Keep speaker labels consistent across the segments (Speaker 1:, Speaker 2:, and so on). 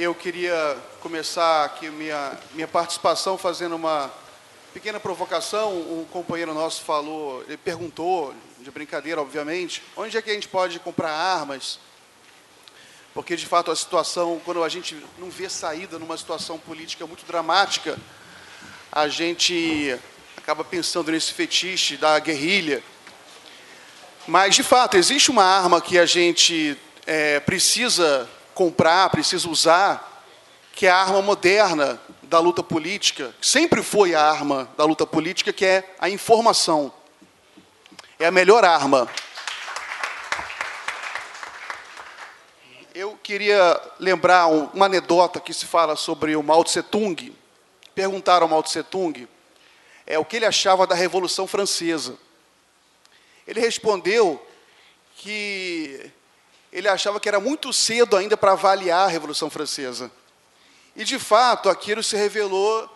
Speaker 1: Eu queria começar aqui minha participação fazendo uma pequena provocação. Um companheiro nosso falou, ele perguntou, de brincadeira, obviamente, onde é que a gente pode comprar armas? Porque, de fato, a situação, quando a gente não vê saída numa situação política muito dramática, a gente acaba pensando nesse fetiche da guerrilha. Mas, de fato, existe uma arma que a gente precisa comprar, precisa usar, que é a arma moderna da luta política, que sempre foi a arma da luta política, que é a informação. É a melhor arma. Eu queria lembrar uma anedota que se fala sobre o Mao Tse-tung. Perguntaram ao Mao Tse-tung o que ele achava da Revolução Francesa. Ele respondeu que ele achava que era muito cedo ainda para avaliar a Revolução Francesa. E, de fato, aquilo se revelou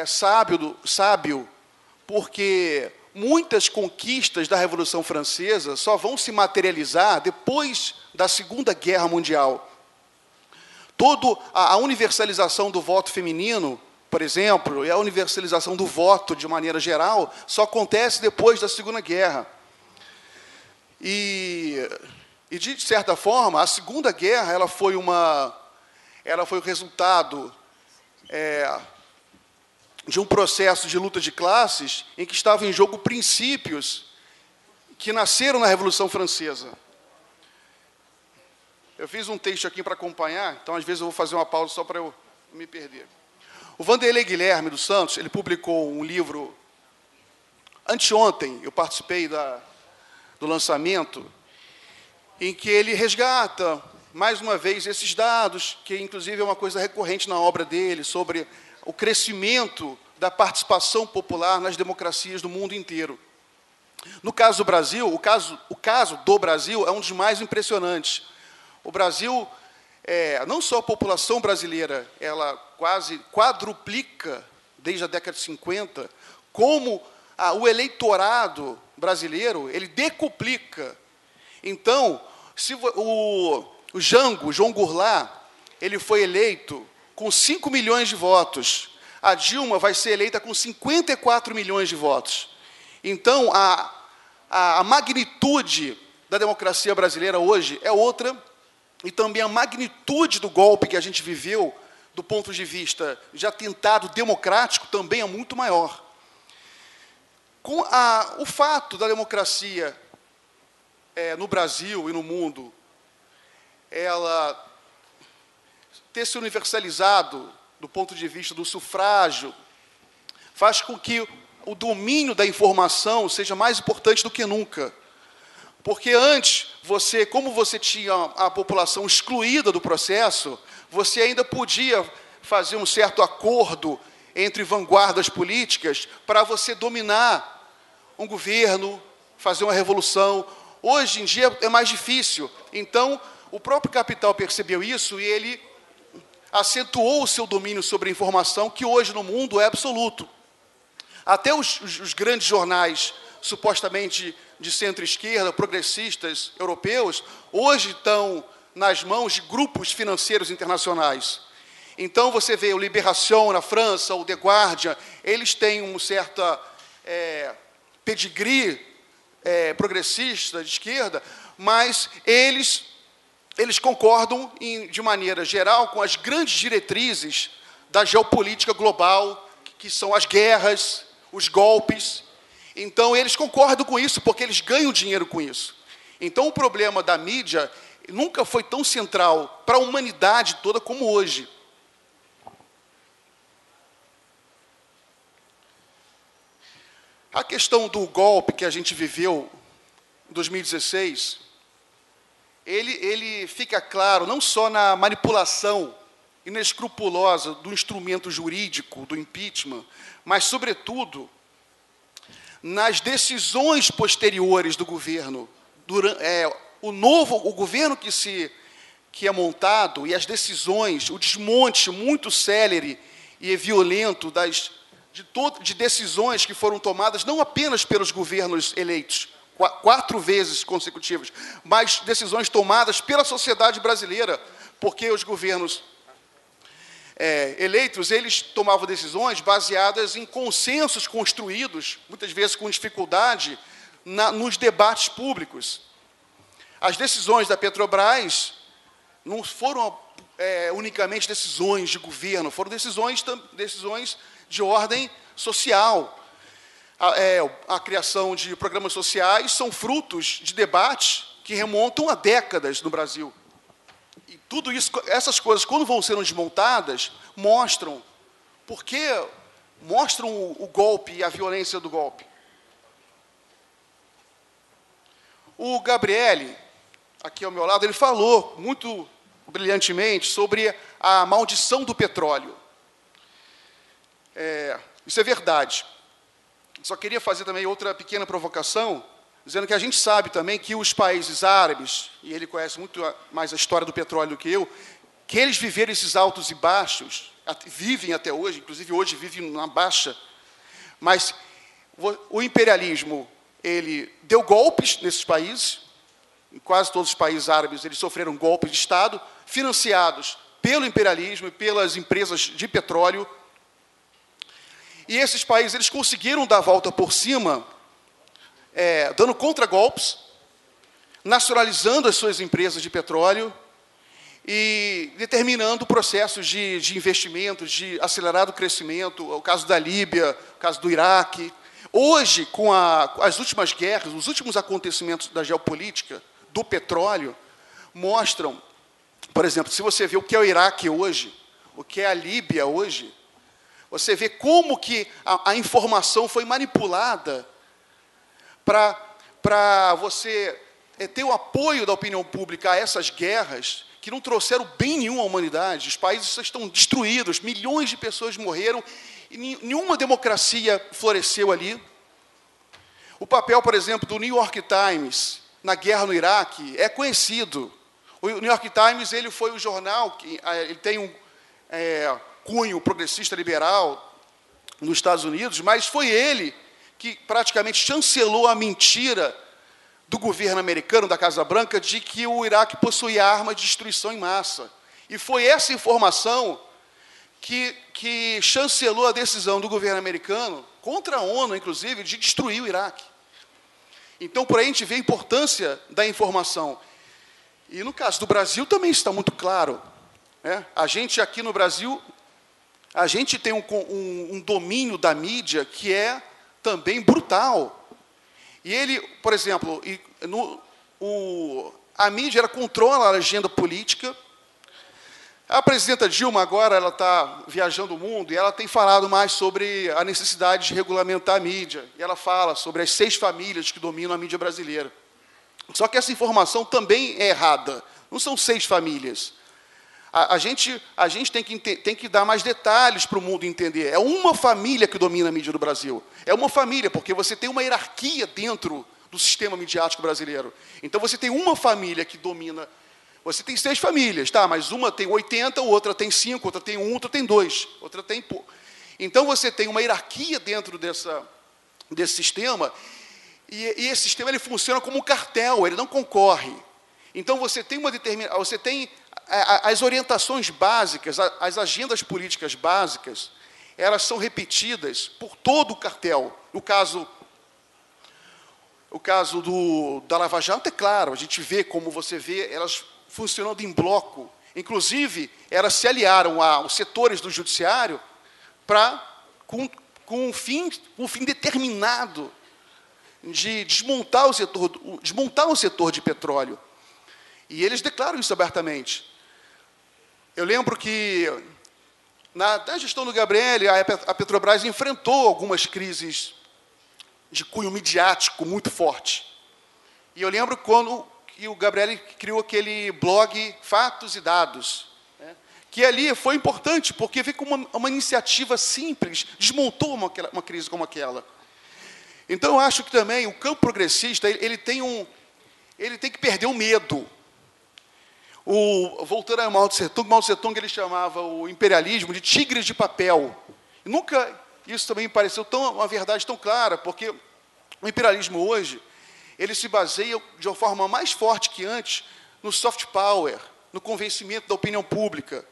Speaker 1: sábio, porque muitas conquistas da Revolução Francesa só vão se materializar depois da Segunda Guerra Mundial. Toda a universalização do voto feminino, por exemplo, e a universalização do voto, de maneira geral, só acontece depois da Segunda Guerra. E de certa forma, a Segunda Guerra ela foi o resultado de um processo de luta de classes em que estavam em jogo princípios que nasceram na Revolução Francesa. Eu fiz um texto aqui para acompanhar, então, às vezes, eu vou fazer uma pausa só para eu me perder. O Vanderlei Guilherme dos Santos, ele publicou um livro anteontem, eu participei do lançamento, em que ele resgata, mais uma vez, esses dados, que, inclusive, é uma coisa recorrente na obra dele, sobre o crescimento da participação popular nas democracias do mundo inteiro. No caso do Brasil, o caso do Brasil é um dos mais impressionantes. O Brasil, não só a população brasileira, ela quase quadruplica desde a década de 50, como o eleitorado brasileiro, ele decuplica. Então, se o João Goulart, ele foi eleito com 5 milhões de votos. A Dilma vai ser eleita com 54 milhões de votos. Então, a magnitude da democracia brasileira hoje é outra, e também a magnitude do golpe que a gente viveu, do ponto de vista de atentado democrático, também é muito maior. Com o fato da democracia no Brasil e no mundo, ela ter se universalizado do ponto de vista do sufrágio, faz com que o domínio da informação seja mais importante do que nunca. Porque antes, como você tinha a população excluída do processo, você ainda podia fazer um certo acordo entre vanguardas políticas para você dominar um governo, fazer uma revolução. Hoje em dia é mais difícil. Então, o próprio capital percebeu isso e ele acentuou o seu domínio sobre a informação, que hoje no mundo é absoluto. Até os grandes jornais, supostamente de centro-esquerda, progressistas europeus, hoje estão nas mãos de grupos financeiros internacionais. Então, você vê o Libération na França, o The Guardian, eles têm um certo pedigree progressista, de esquerda, mas eles concordam, de maneira geral, com as grandes diretrizes da geopolítica global, que são as guerras, os golpes. Então, eles concordam com isso, porque eles ganham dinheiro com isso. Então, o problema da mídia nunca foi tão central para a humanidade toda como hoje. A questão do golpe que a gente viveu em 2016, ele fica claro não só na manipulação inescrupulosa do instrumento jurídico, do impeachment, mas, sobretudo, nas decisões posteriores do governo. O governo que é montado e as decisões, o desmonte muito célere e violento de decisões que foram tomadas não apenas pelos governos eleitos, 4 vezes consecutivas, mas decisões tomadas pela sociedade brasileira, porque os governos eleitos, eles tomavam decisões baseadas em consensos construídos, muitas vezes com dificuldade, nos debates públicos. As decisões da Petrobras não foram unicamente decisões de governo, foram decisões de ordem social. A criação de programas sociais são frutos de debates que remontam a décadas no Brasil. E tudo isso, essas coisas, quando vão sendo desmontadas, mostram o golpe e a violência do golpe. O Gabriele, aqui ao meu lado, ele falou muito brilhantemente sobre a maldição do petróleo. Isso é verdade. Só queria fazer também outra pequena provocação, dizendo que a gente sabe também que os países árabes, e ele conhece muito mais a história do petróleo do que eu, que eles viveram esses altos e baixos, vivem até hoje, inclusive hoje vivem na baixa, mas o imperialismo, ele deu golpes nesses países, em quase todos os países árabes eles sofreram golpes de Estado, financiados pelo imperialismo e pelas empresas de petróleo, e esses países eles conseguiram dar a volta por cima, dando contragolpes, nacionalizando as suas empresas de petróleo e determinando processos de investimentos, de acelerado crescimento, o caso da Líbia, o caso do Iraque. Hoje, com as últimas guerras, os últimos acontecimentos da geopolítica, do petróleo, mostram, por exemplo, se você vê o que é o Iraque hoje, o que é a Líbia hoje, você vê como que a informação foi manipulada para você ter o apoio da opinião pública a essas guerras que não trouxeram bem nenhum à humanidade. Os países estão destruídos, milhões de pessoas morreram, e nenhuma democracia floresceu ali. O papel, por exemplo, do New York Times na guerra no Iraque é conhecido. O New York Times ele foi o jornal que ele tem um cunho progressista liberal nos Estados Unidos, mas foi ele que praticamente chancelou a mentira do governo americano, da Casa Branca, de que o Iraque possuía arma de destruição em massa. E foi essa informação que chancelou a decisão do governo americano, contra a ONU, inclusive, de destruir o Iraque. Então, por aí a gente vê a importância da informação. E, no caso do Brasil, também está muito claro. A gente, aqui no Brasil, a gente tem um domínio da mídia que é também brutal. E ele, por exemplo, a mídia ela controla a agenda política. A presidenta Dilma, agora, ela está viajando o mundo e ela tem falado mais sobre a necessidade de regulamentar a mídia. E ela fala sobre as 6 famílias que dominam a mídia brasileira. Só que essa informação também é errada. Não são 6 famílias. A gente tem que dar mais detalhes para o mundo entender. É uma família que domina a mídia do Brasil. É uma família, porque você tem uma hierarquia dentro do sistema midiático brasileiro. Então, você tem uma família que domina. Você tem 6 famílias, tá? Mas uma tem 80, outra tem 5, outra tem 1, outra tem 2, outra tem... Então, você tem uma hierarquia dentro desse sistema, e esse sistema ele funciona como um cartel, ele não concorre. Então, você tem as orientações básicas, as agendas políticas básicas, elas são repetidas por todo o cartel. O caso da Lava Jato é claro, a gente vê como você vê elas funcionando em bloco. Inclusive, elas se aliaram aos setores do judiciário com um fim determinado de desmontar o setor de petróleo. E eles declaram isso abertamente. Eu lembro que, na gestão do Gabriele, a Petrobras enfrentou algumas crises de cunho midiático muito forte. E eu lembro quando o Gabriele criou aquele blog Fatos e Dados, que ali foi importante, porque veio com uma iniciativa simples, desmontou uma crise como aquela. Então, eu acho que também o campo progressista ele tem que perder o medo. Voltando a Mao Tse Tung ele chamava o imperialismo de tigres de papel. E nunca isso também me pareceu uma verdade tão clara, porque o imperialismo hoje ele se baseia de uma forma mais forte que antes no soft power, no convencimento da opinião pública.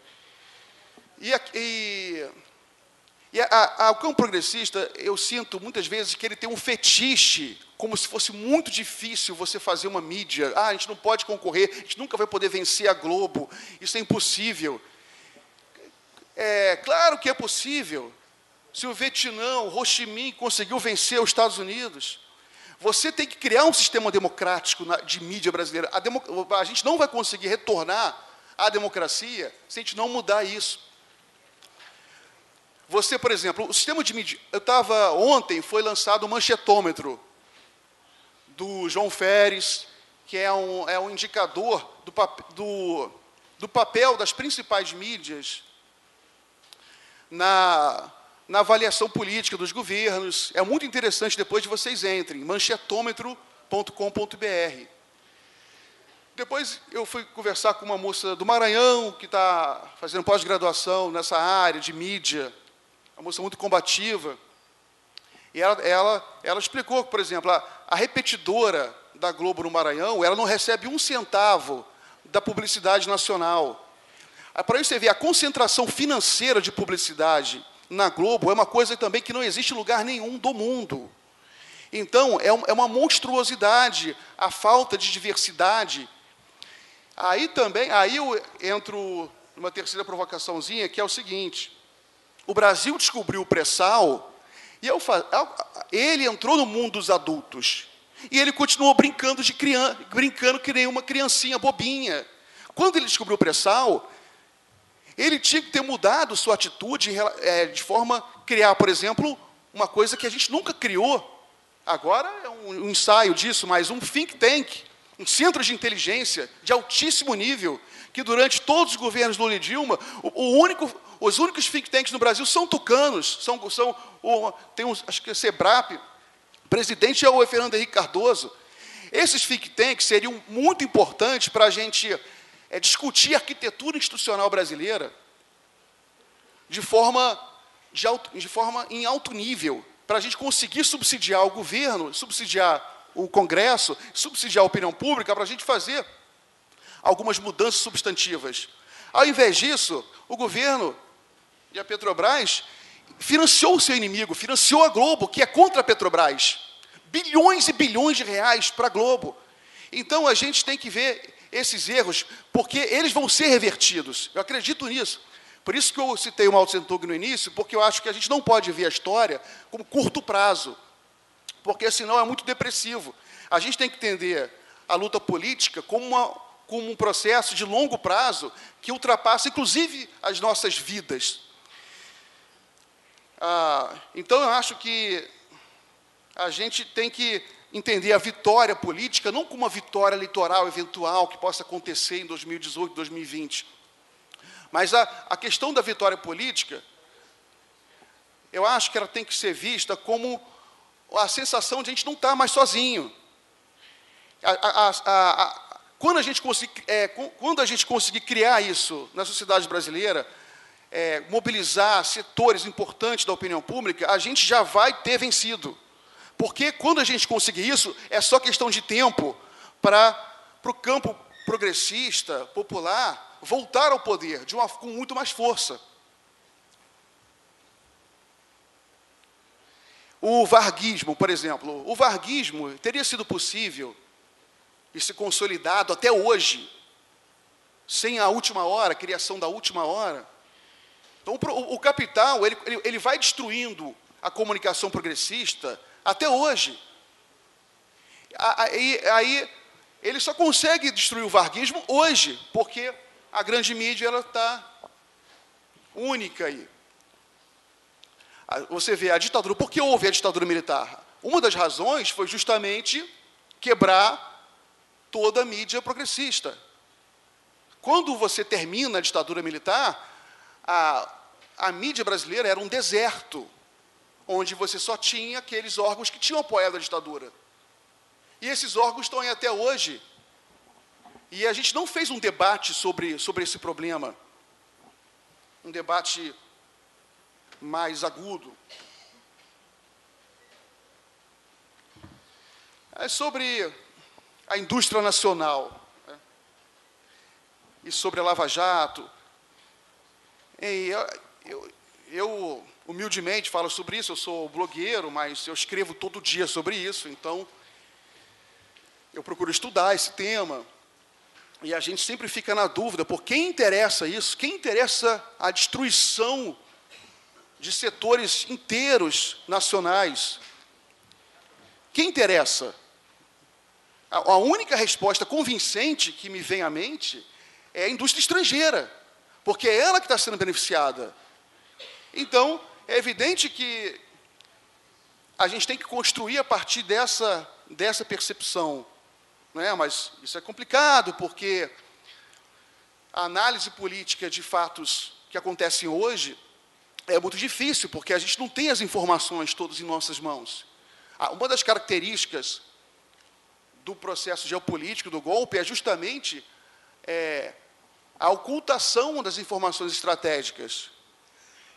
Speaker 1: O campo progressista, eu sinto muitas vezes que ele tem um fetiche, como se fosse muito difícil você fazer uma mídia. A gente não pode concorrer, a gente nunca vai poder vencer a Globo, isso é impossível. É claro que é possível. Se o Vietnã, o Ho Chi Minh conseguiu vencer os Estados Unidos, você tem que criar um sistema democrático de mídia brasileira. A gente não vai conseguir retornar à democracia se a gente não mudar isso. Você, por exemplo, o sistema de mídia... Ontem foi lançado o Manchetômetro, do João Feres, que é um indicador do papel das principais mídias na avaliação política dos governos. É muito interessante, depois de vocês entrem, manchetômetro.com.br. Depois eu fui conversar com uma moça do Maranhão, que está fazendo pós-graduação nessa área de mídia, uma moça muito combativa, e ela explicou que, por exemplo, a repetidora da Globo no Maranhão, ela não recebe um centavo da publicidade nacional. Para isso você ver, a concentração financeira de publicidade na Globo é uma coisa também que não existe em lugar nenhum do mundo. Então, é uma monstruosidade a falta de diversidade. Aí eu entro numa terceira provocaçãozinha, que é o seguinte: o Brasil descobriu o pré-sal e ele entrou no mundo dos adultos. E ele continuou brincando que nem uma criancinha bobinha. Quando ele descobriu o pré-sal, ele tinha que ter mudado sua atitude de forma a criar, por exemplo, uma coisa que a gente nunca criou. Agora é um ensaio disso, mas um think tank, um centro de inteligência de altíssimo nível, que durante todos os governos Lula e Dilma, os únicos think tanks no Brasil são tucanos, acho que é SEBRAP, o presidente é o Fernando Henrique Cardoso. Esses think tanks seriam muito importantes para a gente discutir a arquitetura institucional brasileira de forma em alto nível, para a gente conseguir subsidiar o governo, subsidiar o Congresso, subsidiar a opinião pública, para a gente fazer algumas mudanças substantivas. Ao invés disso, o governo e a Petrobras financiou o seu inimigo, financiou a Globo, que é contra a Petrobras. Bilhões e bilhões de reais para a Globo. Então, a gente tem que ver esses erros, porque eles vão ser revertidos. Eu acredito nisso. Por isso que eu citei o Mao Tse-tung no início, porque eu acho que a gente não pode ver a história como curto prazo, porque senão é muito depressivo. A gente tem que entender a luta política como um processo de longo prazo que ultrapassa, inclusive, as nossas vidas. Então, eu acho que a gente tem que entender a vitória política não como uma vitória eleitoral eventual que possa acontecer em 2018, 2020. Mas a questão da vitória política, eu acho que ela tem que ser vista como a sensação de a gente não estar mais sozinho. Quando a gente conseguir criar isso na sociedade brasileira, mobilizar setores importantes da opinião pública, a gente já vai ter vencido. Porque quando a gente conseguir isso, é só questão de tempo para o campo progressista, popular, voltar ao poder com muito mais força. O varguismo, por exemplo. O varguismo teria sido possível e se consolidado até hoje, sem a última hora, a criação da última hora. Então, o capital ele vai destruindo a comunicação progressista até hoje. Aí ele só consegue destruir o varguismo hoje, porque a grande mídia está única aí. Você vê a ditadura. Por que houve a ditadura militar? Uma das razões foi justamente quebrar toda a mídia progressista. Quando você termina a ditadura militar, a mídia brasileira era um deserto, onde você só tinha aqueles órgãos que tinham apoiado a ditadura. E esses órgãos estão aí até hoje. E a gente não fez um debate sobre esse problema, um debate mais agudo. É sobre a indústria nacional, né? E sobre a Lava Jato. E eu, humildemente, falo sobre isso, eu sou blogueiro, mas eu escrevo todo dia sobre isso, então eu procuro estudar esse tema, e a gente sempre fica na dúvida, por quem interessa isso? Quem interessa a destruição de setores inteiros nacionais? Quem interessa? A única resposta convincente que me vem à mente é a indústria estrangeira, porque é ela que está sendo beneficiada. Então, é evidente que a gente tem que construir a partir dessa percepção. Né? Mas isso é complicado, porque a análise política de fatos que acontecem hoje é muito difícil, porque a gente não tem as informações todas em nossas mãos. Uma das características do processo geopolítico, do golpe, é justamente a ocultação das informações estratégicas.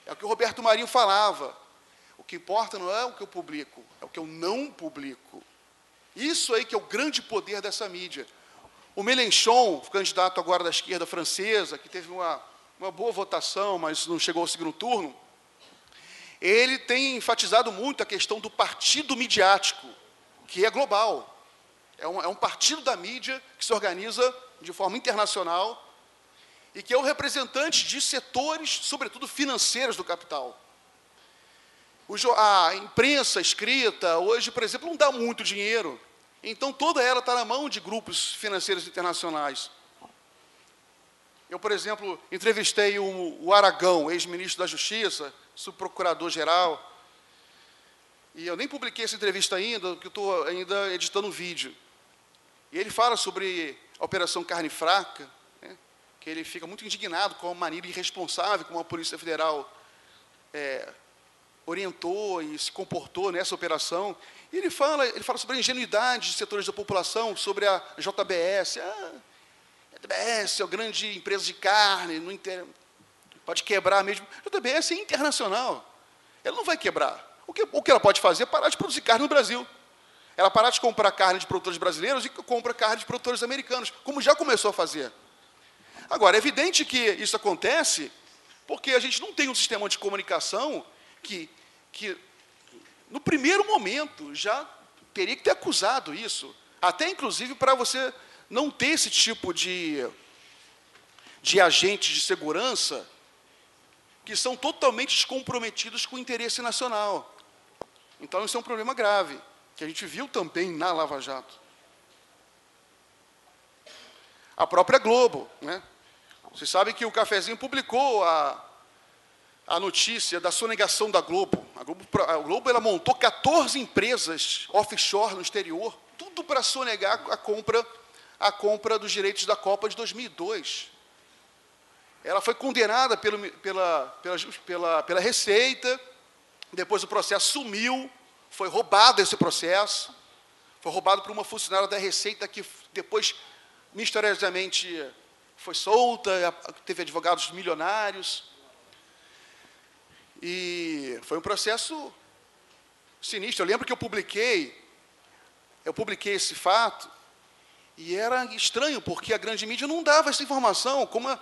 Speaker 1: É o que o Roberto Marinho falava. O que importa não é o que eu publico, é o que eu não publico. Isso aí que é o grande poder dessa mídia. O Mélenchon, candidato agora da esquerda francesa, que teve uma boa votação, mas não chegou ao segundo turno, ele tem enfatizado muito a questão do partido midiático, que é global. É um partido da mídia que se organiza de forma internacional e que é o representante de setores, sobretudo financeiros, do capital. A imprensa escrita, hoje, por exemplo, não dá muito dinheiro. Então, toda ela está na mão de grupos financeiros internacionais. Eu, por exemplo, entrevistei o Aragão, ex-ministro da Justiça, subprocurador-geral, e eu nem publiquei essa entrevista ainda, porque eu estou ainda editando um vídeo. E ele fala sobre a Operação Carne Fraca, né, que ele fica muito indignado com a maneira irresponsável como a Polícia Federal orientou e se comportou nessa operação. E ele fala sobre a ingenuidade de setores da população, sobre a JBS. A JBS é uma grande empresa de carne, pode quebrar mesmo. A JBS é internacional. Ela não vai quebrar. O que ela pode fazer é parar de produzir carne no Brasil. Ela parar de comprar carne de produtores brasileiros e compra carne de produtores americanos, como já começou a fazer. Agora, é evidente que isso acontece porque a gente não tem um sistema de comunicação que no primeiro momento, já teria que ter acusado isso. Até, inclusive, para você não ter esse tipo de agentes de segurança que são totalmente descomprometidos com o interesse nacional. Então, isso é um problema grave, que a gente viu também na Lava Jato. A própria Globo, né? Vocês sabem que o Cafezinho publicou a notícia da sonegação da Globo. A Globo ela montou 14 empresas offshore no exterior, tudo para sonegar a compra dos direitos da Copa de 2002. Ela foi condenada pela Receita, depois o processo sumiu, foi roubado esse processo, foi roubado por uma funcionária da Receita que depois, misteriosamente, foi solta, teve advogados milionários. E foi um processo sinistro. Eu lembro que eu publiquei esse fato, e era estranho, porque a grande mídia não dava essa informação, como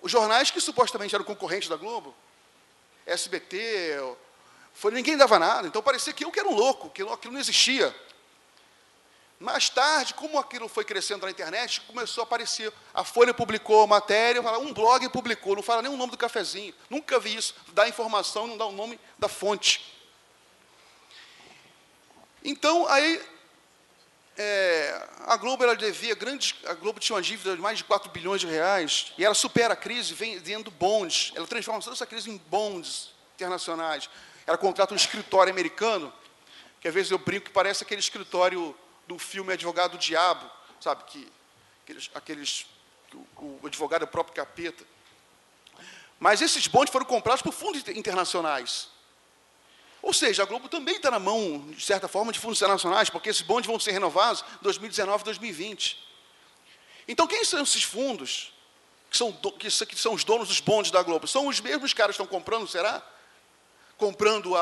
Speaker 1: os jornais que supostamente eram concorrentes da Globo, SBT, ninguém dava nada. Então parecia que eu que era um louco, que aquilo não existia. Mais tarde, como aquilo foi crescendo na internet, começou a aparecer. A Folha publicou a matéria, um blog publicou, não fala nem o nome do cafezinho. Nunca vi isso. Dá informação, não dá o nome da fonte. Então, aí, a Globo ela devia a Globo tinha uma dívida de mais de 4 bilhões de reais, e ela supera a crise vendendo bonds. Ela transforma toda essa crise em bonds internacionais. Ela contrata um escritório americano, que às vezes eu brinco que parece aquele escritório do filme Advogado do Diabo, sabe, o advogado é o próprio capeta. Mas esses bondes foram comprados por fundos internacionais. Ou seja, a Globo também está na mão, de certa forma, de fundos internacionais, porque esses bondes vão ser renovados em 2019 e 2020. Então, quem são esses fundos que são os donos dos bondes da Globo? São os mesmos caras que estão comprando, será? Comprando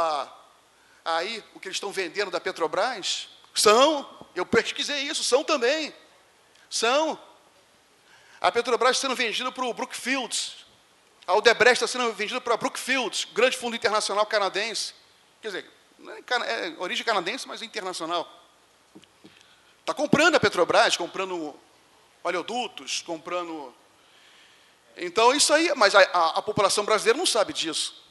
Speaker 1: aí o que eles estão vendendo da Petrobras? São. Eu pesquisei isso, são também. São. A Petrobras sendo vendida para o Brookfield. A Odebrecht está sendo vendida para a Brookfield, grande fundo internacional canadense. Quer dizer, não é origem canadense, mas é internacional. Está comprando a Petrobras, comprando oleodutos, comprando... Então, isso aí... Mas a população brasileira não sabe disso.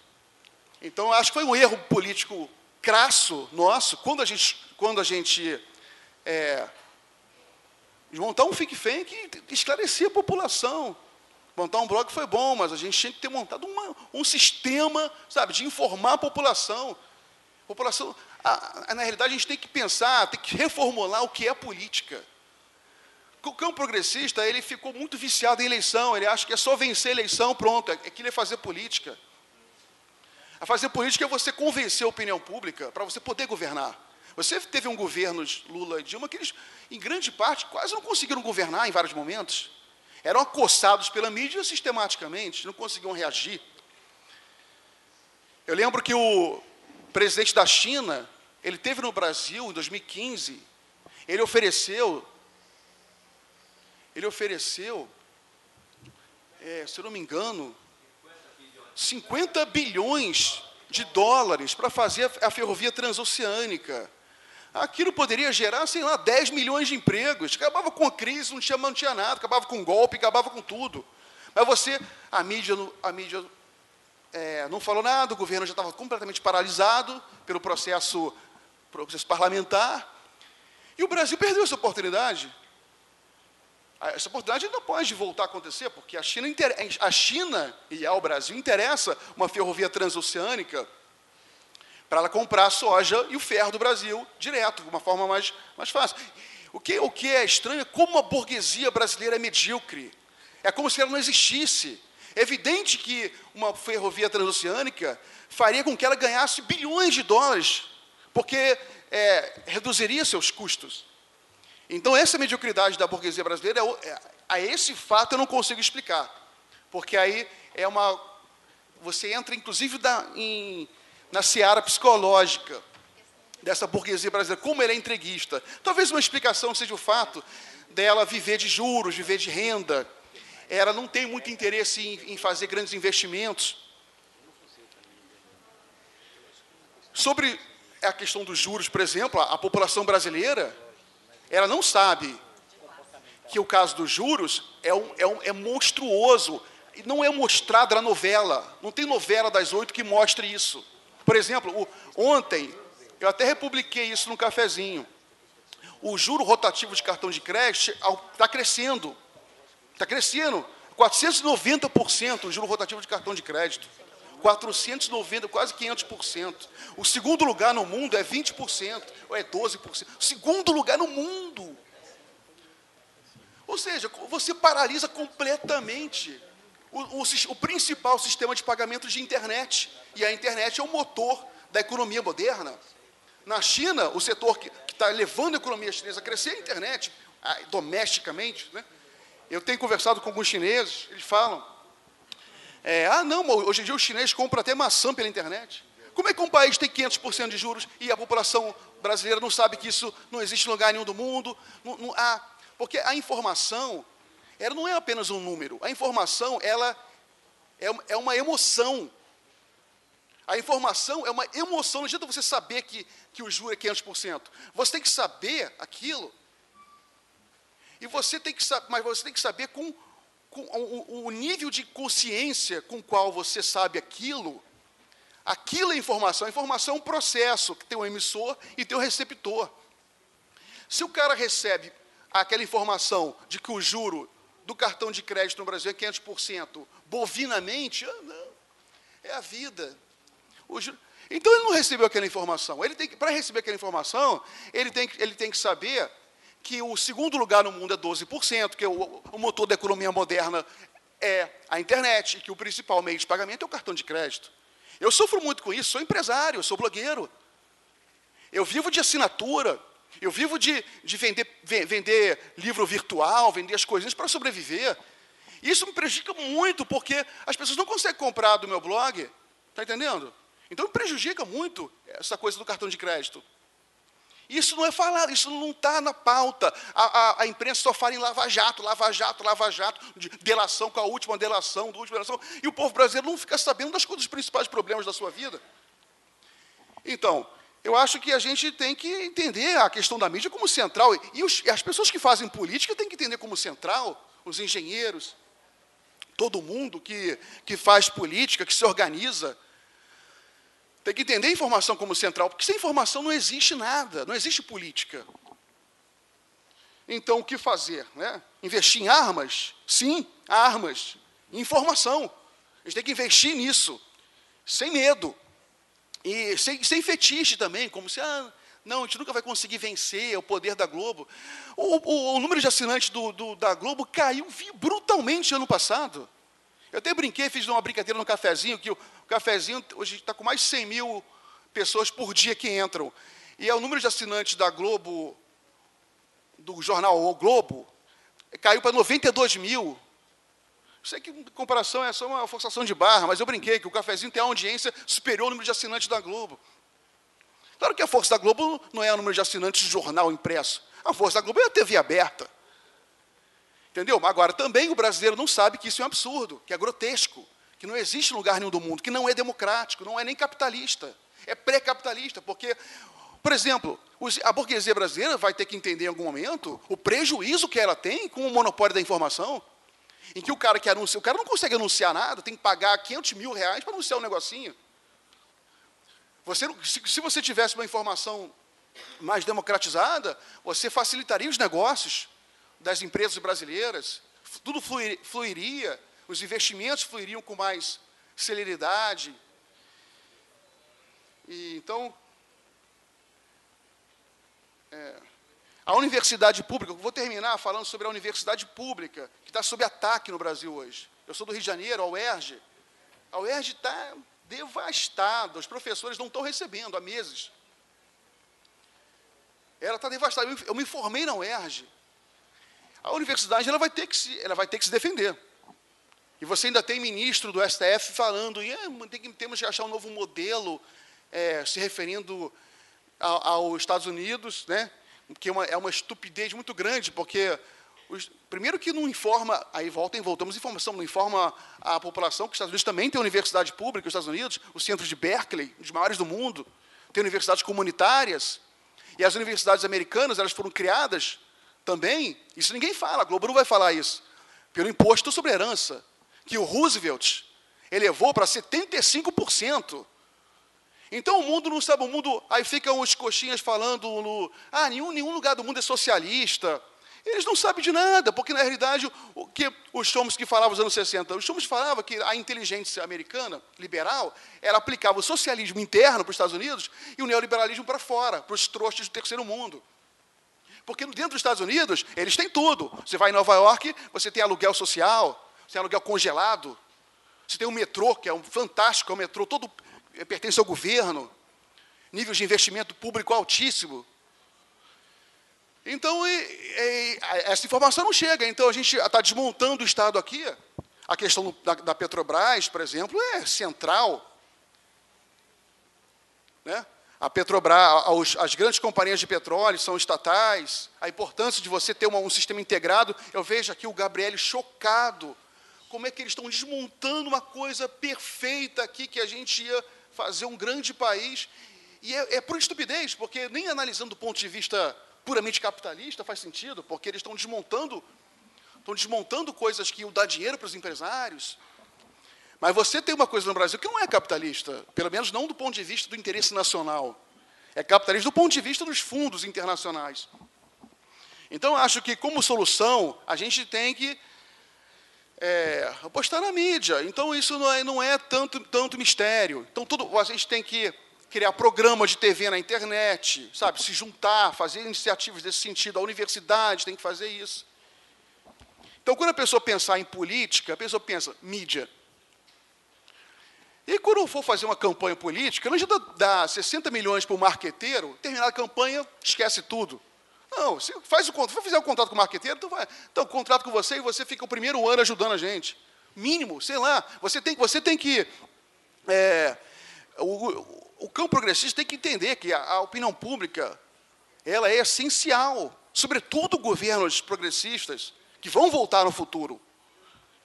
Speaker 1: Então, acho que foi um erro político crasso nosso, quando a gente montar um think tank e esclarecer a população. Montar um blog foi bom, mas a gente tinha que ter montado um sistema, sabe, de informar a população. Na realidade, a gente tem que pensar, tem que reformular o que é política. O campo progressista, ele ficou muito viciado em eleição, ele acha que é só vencer a eleição, pronto, aquilo é fazer política. A fazer política é você convencer a opinião pública para você poder governar. Você teve um governo, Lula e Dilma, que eles, em grande parte, quase não conseguiram governar em vários momentos. Eram acossados pela mídia sistematicamente, não conseguiam reagir. Eu lembro que o presidente da China, ele esteve no Brasil em 2015, ele ofereceu, se eu não me engano, 50 bilhões de dólares para fazer a ferrovia transoceânica. Aquilo poderia gerar, sei lá, 10 milhões de empregos. Acabava com a crise, não tinha nada, acabava com golpe, acabava com tudo. Mas a mídia não falou nada, o governo já estava completamente paralisado pelo processo parlamentar. E o Brasil perdeu essa oportunidade. Essa oportunidade não pode voltar a acontecer, porque a China e ao Brasil interessa uma ferrovia transoceânica para ela comprar a soja e o ferro do Brasil direto, de uma forma mais fácil. O que é estranho é como a burguesia brasileira é medíocre. É como se ela não existisse. É evidente que uma ferrovia transoceânica faria com que ela ganhasse bilhões de dólares, porque reduziria seus custos. Então, essa mediocridade da burguesia brasileira, a esse fato eu não consigo explicar. Porque aí você entra, inclusive, na seara psicológica dessa burguesia brasileira, como ela é entreguista. Talvez uma explicação seja o fato dela viver de juros, viver de renda. Ela não tem muito interesse em fazer grandes investimentos. Sobre a questão dos juros, por exemplo, a população brasileira, ela não sabe que o caso dos juros é monstruoso. E não é mostrado na novela. Não tem novela das 8 que mostre isso. Por exemplo, ontem, eu até republiquei isso no cafezinho. O juro rotativo de cartão de crédito está crescendo. Está crescendo. 490% o juro rotativo de cartão de crédito. 490%, quase 500%. O segundo lugar no mundo é 20%, ou é 12%. O segundo lugar no mundo. Ou seja, você paralisa completamente o principal sistema de pagamento de internet. E a internet é o motor da economia moderna. Na China, o setor que está levando a economia chinesa a crescer é a internet, domesticamente, né? Eu tenho conversado com alguns chineses, eles falam, não, hoje em dia os chineses compram até maçã pela internet. Como é que um país tem 500% de juros e a população brasileira não sabe que isso não existe em lugar nenhum do mundo? Porque a informação, ela não é apenas um número. A informação, ela é uma emoção. A informação é uma emoção. Não adianta você saber que o juro é 500%. Você tem que saber aquilo. E você tem que saber, mas você tem que saber com o nível de consciência com o qual você sabe aquilo. Aquilo é informação. A informação é um processo que tem um emissor e tem um receptor. Se o cara recebe aquela informação de que o juro do cartão de crédito no Brasil é 500%, bovinamente, não, é a vida. Então, ele não recebeu aquela informação. Para receber aquela informação, ele tem que saber que o segundo lugar no mundo é 12%, que o motor da economia moderna é a internet, e que o principal meio de pagamento é o cartão de crédito. Eu sofro muito com isso, sou empresário, sou blogueiro. Eu vivo de assinatura, eu vivo de vender livro virtual, vender as coisinhas para sobreviver. Isso me prejudica muito, porque as pessoas não conseguem comprar do meu blog, está entendendo? Então, me prejudica muito essa coisa do cartão de crédito. Isso não é falado, isso não está na pauta. A imprensa só fala em Lava Jato, Lava Jato, Lava Jato, de delação com a última delação, do última delação, e o povo brasileiro não fica sabendo dos principais problemas da sua vida. Então, eu acho que a gente tem que entender a questão da mídia como central, e as pessoas que fazem política têm que entender como central, os engenheiros, todo mundo que faz política, que se organiza, tem que entender a informação como central, porque sem informação não existe nada, não existe política. Então, o que fazer? Né? Investir em armas? Sim, armas. Em informação. A gente tem que investir nisso, sem medo. E sem fetiche também, como se, não, a gente nunca vai conseguir vencer o poder da Globo. O número de assinantes da Globo caiu brutalmente ano passado. Eu até brinquei, fiz uma brincadeira no cafezinho, que o cafezinho hoje está com mais de 100 mil pessoas por dia que entram. E o número de assinantes da Globo, do jornal O Globo, caiu para 92 mil. Sei que, em comparação, é só uma forçação de barra, mas eu brinquei que o cafezinho tem a audiência superior ao número de assinantes da Globo. Claro que a força da Globo não é o número de assinantes de jornal impresso. A força da Globo é a TV aberta. Entendeu? Agora, também o brasileiro não sabe que isso é um absurdo, que é grotesco, que não existe em lugar nenhum do mundo, que não é democrático, não é nem capitalista, é pré-capitalista, porque, por exemplo, a burguesia brasileira vai ter que entender em algum momento o prejuízo que ela tem com o monopólio da informação, em que o cara que anuncia, o cara não consegue anunciar nada, tem que pagar 500 mil reais para anunciar um negocinho. Se você tivesse uma informação mais democratizada, você facilitaria os negócios das empresas brasileiras, tudo fluiria, os investimentos fluiriam com mais celeridade. E, então, a universidade pública, eu vou terminar falando sobre a universidade pública, que está sob ataque no Brasil hoje. Eu sou do Rio de Janeiro, a UERJ. A UERJ está devastada, os professores não estão recebendo há meses. Ela está devastada. Eu me formei na UERJ. A universidade ela vai ter que se defender. E você ainda tem ministro do STF falando, temos que achar um novo modelo, se referindo aos Estados Unidos, né? Que é uma estupidez muito grande, porque, primeiro que não informa, aí voltamos à informação, não informa a população que os Estados Unidos também tem universidade pública, os Estados Unidos, o centro de Berkeley, um dos maiores do mundo, tem universidades comunitárias, e as universidades americanas, elas foram criadas também, isso ninguém fala, a Globo não vai falar isso, pelo imposto sobre herança, que o Roosevelt elevou para 75%. Então, o mundo não sabe, aí ficam os coxinhas falando, nenhum lugar do mundo é socialista. Eles não sabem de nada, porque, na realidade, o que os Chomsky falavam nos anos 60, os Chomsky falavam que a inteligência americana, liberal, ela aplicava o socialismo interno para os Estados Unidos e o neoliberalismo para fora, para os trouxas do terceiro mundo. Porque dentro dos Estados Unidos, eles têm tudo. Você vai em Nova York, você tem aluguel social, você tem aluguel congelado, você tem um metrô, que é fantástico, é um metrô todo pertence ao governo, nível de investimento público altíssimo. Então, essa informação não chega. Então, a gente está desmontando o Estado aqui. A questão da Petrobras, por exemplo, é central. Né? A Petrobras, as grandes companhias de petróleo são estatais. A importância de você ter um sistema integrado. Eu vejo aqui o Gabriele chocado. Como é que eles estão desmontando uma coisa perfeita aqui, que a gente ia fazer um grande país. E é por estupidez, porque nem analisando do ponto de vista puramente capitalista faz sentido, porque eles estão desmontando coisas que dão dinheiro para os empresários. Mas você tem uma coisa no Brasil que não é capitalista, pelo menos não do ponto de vista do interesse nacional. É capitalista do ponto de vista dos fundos internacionais. Então, eu acho que, como solução, a gente tem que apostar na mídia. Então, isso não é tanto mistério. Então, a gente tem que criar programas de TV na internet, sabe, se juntar, fazer iniciativas desse sentido. A universidade tem que fazer isso. Então, quando a pessoa pensar em política, a pessoa pensa mídia. E quando eu for fazer uma campanha política, não adianta dar 60 milhões para o marqueteiro, terminar a campanha, esquece tudo. Não, se fizer um contrato com o marqueteiro, então contrato com você e você fica o primeiro ano ajudando a gente. Mínimo, sei lá, você tem que... o campo progressista tem que entender que a opinião pública ela é essencial, sobretudo governos progressistas, que vão voltar no futuro.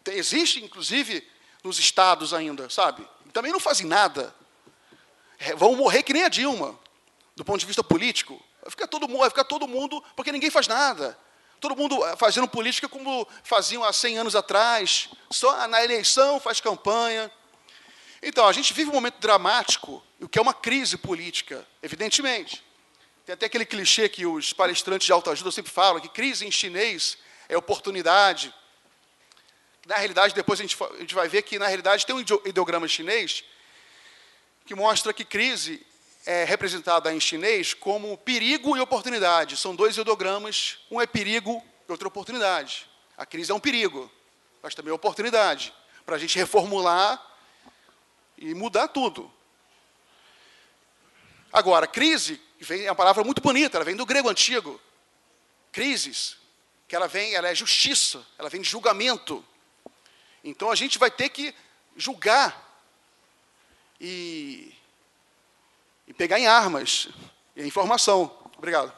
Speaker 1: Existe, inclusive, nos estados ainda, sabe? Também não fazem nada. Vão morrer que nem a Dilma, do ponto de vista político. Vai ficar todo mundo, porque ninguém faz nada. Todo mundo fazendo política como faziam há 100 anos atrás, só na eleição faz campanha. Então, a gente vive um momento dramático, o que é uma crise política, evidentemente. Tem até aquele clichê que os palestrantes de autoajuda sempre falam, que crise em chinês é oportunidade. Na realidade, depois a gente vai ver que, na realidade, tem um ideograma chinês que mostra que crise é representada em chinês como perigo e oportunidade. São dois ideogramas, um é perigo e outro é oportunidade. A crise é um perigo, mas também é oportunidade, para a gente reformular e mudar tudo. Agora, crise é uma palavra muito bonita, ela vem do grego antigo. Crises, que ela é justiça, ela vem de julgamento. Então, a gente vai ter que julgar e pegar em armas, e em informação. Obrigado.